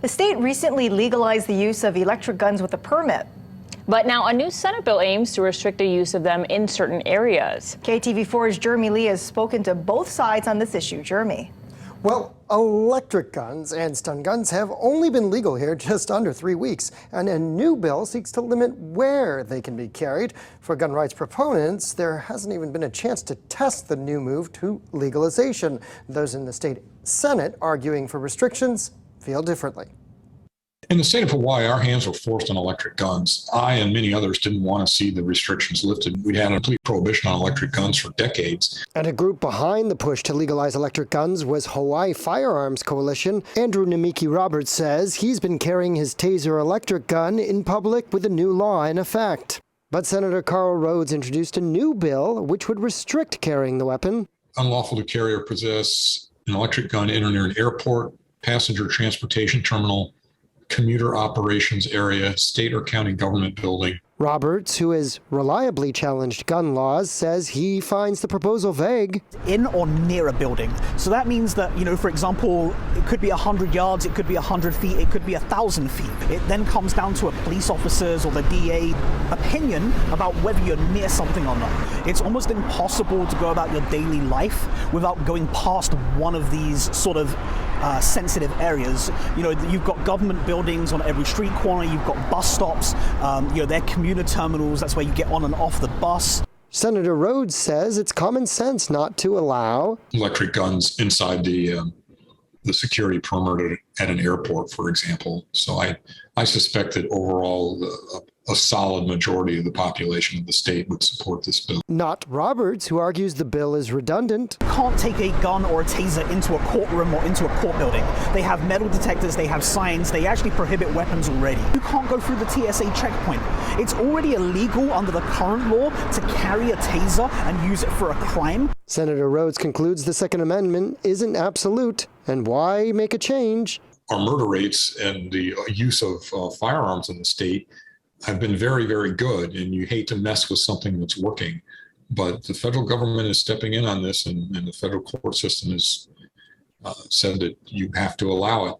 The state recently legalized the use of electric guns with a permit. But now a new Senate bill aims to restrict the use of them in certain areas. KTV4's Jeremy Lee has spoken to both sides on this issue. Jeremy. Well, electric guns and stun guns have only been legal here just under 3 weeks, and a new bill seeks to limit where they can be carried. For gun rights proponents, there hasn't even been a chance to test the new move to legalization. Those in the state Senate arguing for restrictions feel differently. In the state of Hawaii, our hands were forced on electric guns. I and many others didn't want to see the restrictions lifted. We'd had a complete prohibition on electric guns for decades. And a group behind the push to legalize electric guns was Hawaii Firearms Coalition. Andrew Namiki Roberts says he's been carrying his Taser electric gun in public with a new law in effect. But Senator Carl Rhodes introduced a new bill which would restrict carrying the weapon. Unlawful to carry or possess an electric gun in or near an airport, passenger transportation terminal, commuter operations area, state or county government building. Roberts, who has reliably challenged gun laws, says he finds the proposal vague. In or near a building. So that means that, for example, it could be 100 yards, it could be 100 feet, it could be 1,000 feet. It then comes down to a police officer's or the DA opinion about whether you're near something or not. It's almost impossible to go about your daily life without going past one of these sort of sensitive areas. You've got government buildings on every street corner, you've got bus stops, they're commuter terminals, that's where you get on and off the bus. Senator Rhodes says it's common sense not to allow electric guns inside the security perimeter at an airport, for example. So I suspect that overall a solid majority of the population of the state would support this bill. Not Roberts, who argues the bill is redundant. You can't take a gun or a taser into a courtroom or into a court building. They have metal detectors, they have signs, they actually prohibit weapons already. You can't go through the TSA checkpoint. It's already illegal under the current law to carry a taser and use it for a crime. Senator Rhodes concludes the Second Amendment isn't absolute, and why make a change? Our murder rates and the use of firearms in the state have been very, very good, and you hate to mess with something that's working. But the federal government is stepping in on this, and the federal court system has said that you have to allow it.